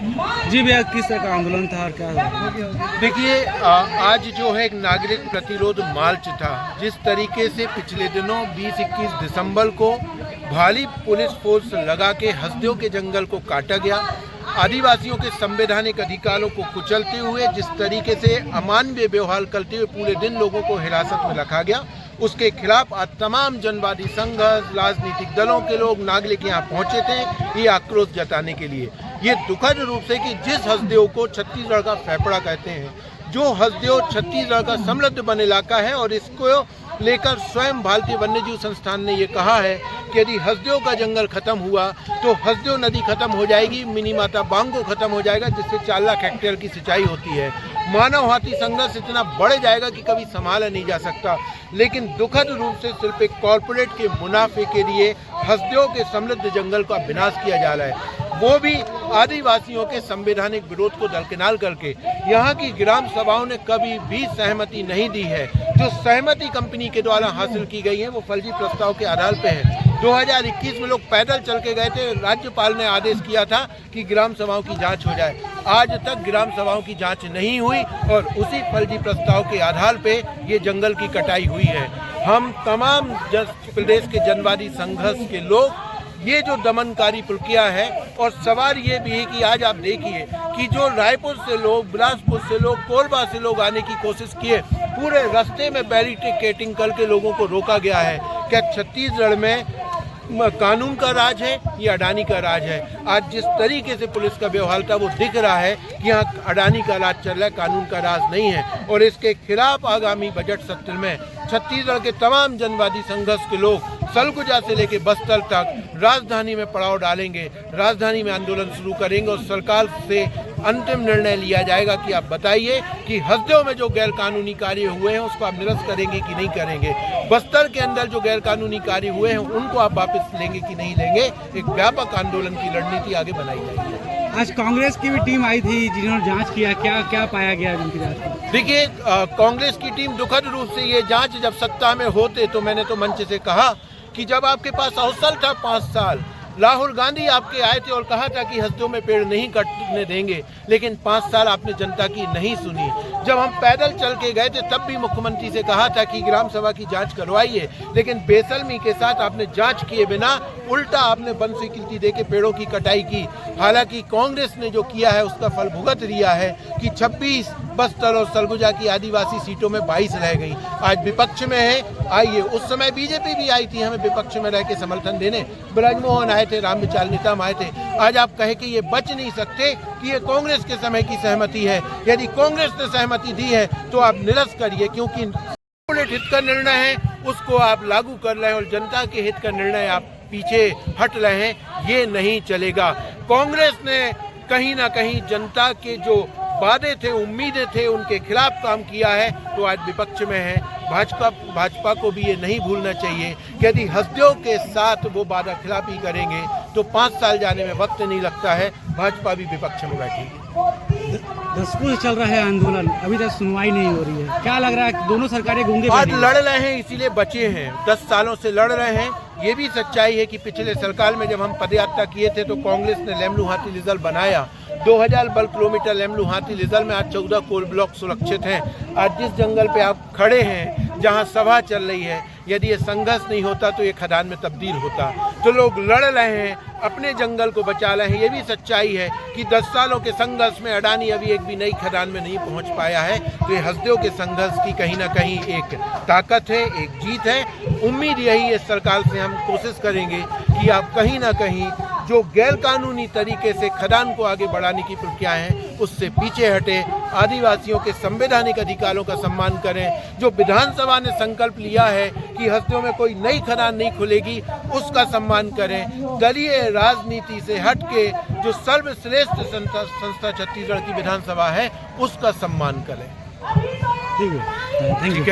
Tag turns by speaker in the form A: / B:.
A: जी भैया, किस तरह का आंदोलन था और क्या हुआ?
B: देखिए, आज जो है एक नागरिक प्रतिरोध मार्च था। जिस तरीके से पिछले दिनों 20-21 दिसंबर को भारी पुलिस फोर्स लगा के हसदेव के जंगल को काटा गया, आदिवासियों के संवैधानिक अधिकारों को कुचलते हुए जिस तरीके से अमानवीय व्यवहार करते हुए पूरे दिन लोगों को हिरासत में रखा गया, उसके खिलाफ आज तमाम जनवादी संघर्ष, राजनीतिक दलों के लोग, नागरिक यहाँ पहुंचे थे ये आक्रोश जताने के लिए। ये दुखद रूप से कि जिस हसदेव को छत्तीसगढ़ का फेफड़ा कहते हैं, जो हसदेव छत्तीसगढ़ का समृद्ध वन इलाका है, और इसको लेकर स्वयं भारतीय वन्यजीव संस्थान ने ये कहा है कि यदि हसदेव का जंगल खत्म हुआ तो हसदेव नदी खत्म हो जाएगी, मिनी माता बांगो खत्म हो जाएगा, जिससे 4 लाख हेक्टेयर की सिंचाई होती है। मानव हाथी संघर्ष इतना बढ़ जाएगा कि कभी संभाला नहीं जा सकता। लेकिन दुखद रूप से सिर्फ एक कॉरपोरेट के मुनाफे के लिए हसदेव के समृद्ध जंगल का विनाश किया जा रहा है, वो भी आदिवासियों के संवैधानिक विरोध को दरकिनार करके। यहाँ की ग्राम सभाओं ने कभी भी सहमति नहीं दी है। जो सहमति कंपनी के द्वारा हासिल की गई है वो फर्जी प्रस्ताव के आधार पर है। 2021 में लोग पैदल चल के गए थे, राज्यपाल ने आदेश किया था कि ग्राम सभाओं की जांच हो जाए। आज तक ग्राम सभाओं की जांच नहीं हुई और उसी फर्जी प्रस्ताव के आधार पे ये जंगल की कटाई हुई है। हम तमाम प्रदेश के जनवादी संघर्ष के लोग ये जो दमनकारी प्रक्रिया है, और सवाल ये भी है कि आज आप देखिए कि जो रायपुर से लोग, बिलासपुर से लोग, कोरबा से लोग आने की कोशिश किए, पूरे रास्ते में बैरिकेडिंग करके लोगों को रोका गया है। क्या छत्तीसगढ़ में कानून का राज है या अडानी का राज है? आज जिस तरीके से पुलिस का व्यवहार था वो दिख रहा है कि यहाँ अडानी का राज चल रहा है, कानून का राज नहीं है। और इसके खिलाफ आगामी बजट सत्र में छत्तीसगढ़ के तमाम जनवादी संघर्ष के लोग सरगुजा से लेकर बस्तर तक राजधानी में पड़ाव डालेंगे, राजधानी में आंदोलन शुरू करेंगे और सरकार से अंतिम निर्णय लिया जाएगा कि आप बताइए कि हसदेव में जो गैर कानूनी कार्य हुए हैं उसको आप निरस्त करेंगे कि नहीं करेंगे, बस्तर के अंदर जो गैर कानूनी कार्य हुए हैं उनको आप वापस लेंगे कि नहीं लेंगे। एक व्यापक आंदोलन की रणनीति आगे बनाई जाएगी।
A: आज कांग्रेस की भी टीम आई थी जिन्होंने जांच किया, क्या क्या पाया गया उनकी जांच में?
B: देखिए, कांग्रेस की टीम दुखद रूप से ये जांच जब सत्ता में होते तो मैंने तो मंच से कहा कि जब आपके पास अवसर था 5 साल, राहुल गांधी आपके आए थे और कहा था कि हसदेव में पेड़ नहीं कटने देंगे, लेकिन 5 साल आपने जनता की नहीं सुनी। जब हम पैदल चल के गए थे तब भी मुख्यमंत्री से कहा था कि ग्राम सभा की जांच करवाइए, लेकिन बेसलमी के साथ आपने जांच किए बिना उल्टा आपने वन स्वीकृति देके पेड़ों की कटाई की। हालांकि कांग्रेस ने जो किया है उसका फल भुगत लिया है कि 26 बस्तर और सरगुजा की आदिवासी सीटों में 22 रह गई। आज विपक्ष में है। आइए, उस समय बीजेपी भी आई थी हमें विपक्ष में रह के समर्थन देने, ब्रजमोहन आए थे, रामविचार नेताम आए थे। आज आप कहे कि ये बच नहीं सकते कि ये कांग्रेस के समय की सहमति है। यदि कांग्रेस ने सहमति दी है तो आप निरस्त करिए, क्योंकि हित का निर्णय है उसको आप लागू कर रहे हैं और जनता के हित का निर्णय आप पीछे हट रहे हैं। ये नहीं चलेगा। कांग्रेस ने कहीं ना कहीं जनता के जो वादे थे, उम्मीदें थे, उनके खिलाफ काम किया है, तो आज विपक्ष में है। भाजपा को भी ये नहीं भूलना चाहिए कि यदि हसदेव के साथ वो वादा खिलाफी करेंगे तो 5 साल जाने में वक्त नहीं लगता है। भाजपा भी विपक्ष में बैठेगी।
A: दशकों से चल रहा है आंदोलन, अभी तक सुनवाई नहीं हो रही है। क्या लग रहा है दोनों सरकारें गूंगे
B: आज लड़ रहे हैं इसीलिए बचे हैं, 10 सालों से लड़ रहे हैं। ये भी सच्चाई है कि पिछले सरकार में जब हम पदयात्रा किए थे तो कांग्रेस ने लेमलू हाथी रिजर्व बनाया। 2000 वर्ग किलोमीटर लेमलू हाथी रिजर्व में आज 14 कोल ब्लॉक सुरक्षित हैं। आज जिस जंगल पे आप खड़े हैं, जहां सभा चल रही है, यदि ये संघर्ष नहीं होता तो ये खदान में तब्दील होता। तो लोग लड़ रहे हैं, अपने जंगल को बचा रहे हैं। ये भी सच्चाई है कि 10 सालों के संघर्ष में अडानी अभी एक भी नई खदान में नहीं पहुंच पाया है। तो ये हसदेव के संघर्ष की कहीं ना कहीं एक ताकत है, एक जीत है। उम्मीद यही है सरकार से, हम कोशिश करेंगे कि आप कहीं ना कहीं जो गैर कानूनी तरीके से खदान को आगे बढ़ाने की प्रक्रिया है उससे पीछे हटे, आदिवासियों के संवैधानिक अधिकारों का सम्मान करें। जो विधानसभा ने संकल्प लिया है कि हसदेव में कोई नई खदान नहीं खुलेगी, उसका सम्मान करें। दलीय राजनीति से हट के जो सर्वश्रेष्ठ संस्था छत्तीसगढ़ की विधानसभा है उसका सम्मान करें।
A: ठीक है, थैंक यू।